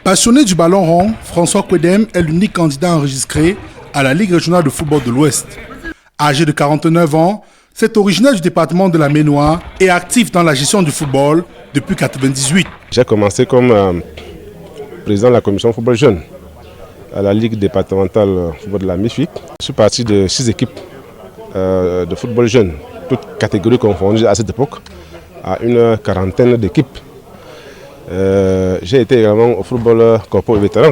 Passionné du ballon rond, François Kwedem est l'unique candidat enregistré à la Ligue régionale de football de l'Ouest. Âgé de 49 ans, c'est originaire du département de la Maine-et-Loire et actif dans la gestion du football depuis 1998. J'ai commencé comme président de la commission football jeune à la Ligue départementale football de la MIFIC. Je suis parti de 6 équipes de football jeune, toutes catégories confondues à cette époque, à une quarantaine d'équipes. J'ai été également au football corpo et vétéran.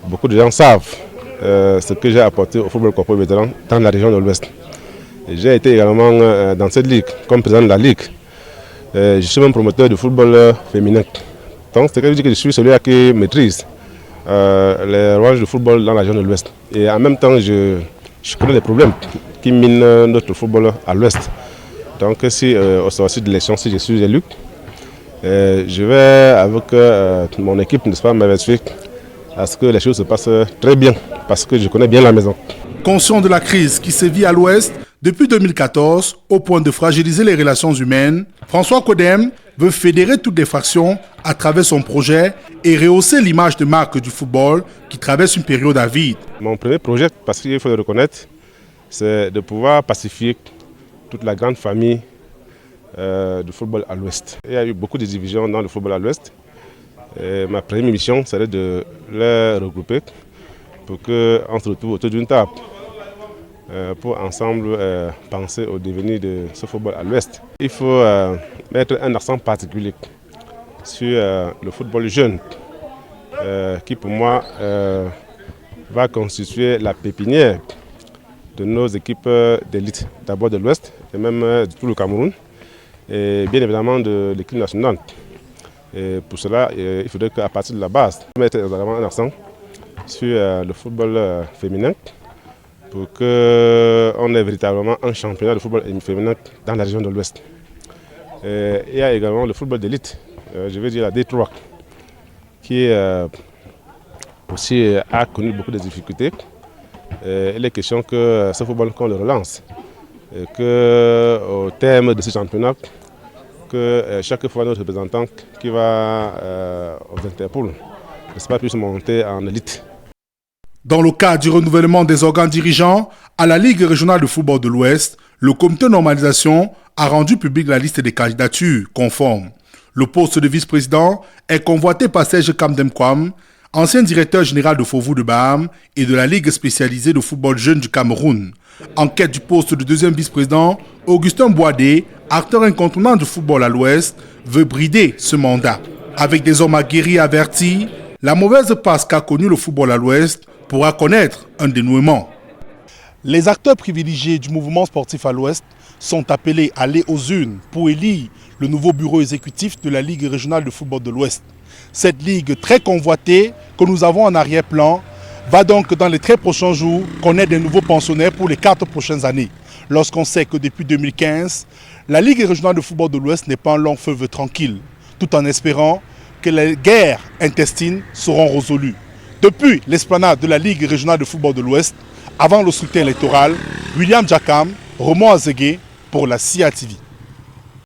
Beaucoup de gens savent ce que j'ai apporté au football corpo et vétéran dans la région de l'Ouest. J'ai été également dans cette ligue, comme président de la ligue. Je suis même promoteur du football féminin. Donc, c'est que je suis celui qui maîtrise les rouages du football dans la région de l'Ouest. Et en même temps, je connais les problèmes qui minent notre football à l'Ouest. Donc, si au sortir de l'élection, si je suis élu, je vais avec mon équipe, n'est-ce pas, m'avertir à ce que les choses se passent très bien, parce que je connais bien la maison. Conscient de la crise qui sévit à l'Ouest depuis 2014, au point de fragiliser les relations humaines, François Kwedem veut fédérer toutes les fractions à travers son projet et rehausser l'image de marque du football qui traverse une période avide. Mon premier projet, parce qu'il faut le reconnaître, c'est de pouvoir pacifier toute la grande famille du football à l'Ouest. Il y a eu beaucoup de divisions dans le football à l'Ouest. Ma première mission serait de les regrouper pour qu'on se retrouve autour d'une table pour ensemble penser au devenir de ce football à l'Ouest. Il faut mettre un accent particulier sur le football jeune qui pour moi va constituer la pépinière de nos équipes d'élite, d'abord de l'Ouest et même de tout le Cameroun et bien évidemment de l'équipe nationale. Et pour cela, il faudrait qu'à partir de la base, mettre un accent sur le football féminin pour qu'on ait véritablement un championnat de football féminin dans la région de l'Ouest. Il y a également le football d'élite, je veux dire la D3, qui aussi a connu beaucoup de difficultés. Il est question que ce football, qu'on le relance, et qu'au terme de ce championnat, que chaque fois notre représentant qui va aux Interpol puisse monter en élite. Dans le cadre du renouvellement des organes dirigeants à la Ligue régionale de football de l'Ouest, le comité de normalisation a rendu public la liste des candidatures conformes. Le poste de vice-président est convoité par Serge Kamdemkwam, ancien directeur général de Faubourg de Baham et de la Ligue spécialisée de football jeune du Cameroun. En quête du poste de deuxième vice-président, Augustin Boadé, acteur incontournable du football à l'Ouest, veut brider ce mandat. Avec des hommes aguerris et avertis, la mauvaise passe qu'a connue le football à l'Ouest pourra connaître un dénouement. Les acteurs privilégiés du mouvement sportif à l'Ouest sont appelés à aller aux urnes pour élire le nouveau bureau exécutif de la Ligue régionale de football de l'Ouest. Cette ligue très convoitée que nous avons en arrière-plan va donc dans les très prochains jours connaître des nouveaux pensionnaires pour les 4 prochaines années. Lorsqu'on sait que depuis 2015, la Ligue régionale de football de l'Ouest n'est pas un long fleuve tranquille, tout en espérant que les guerres intestines seront résolues. Depuis l'esplanade de la Ligue régionale de football de l'Ouest, avant le scrutin électoral, William Jakam, Roman Azégué pour la CIA TV.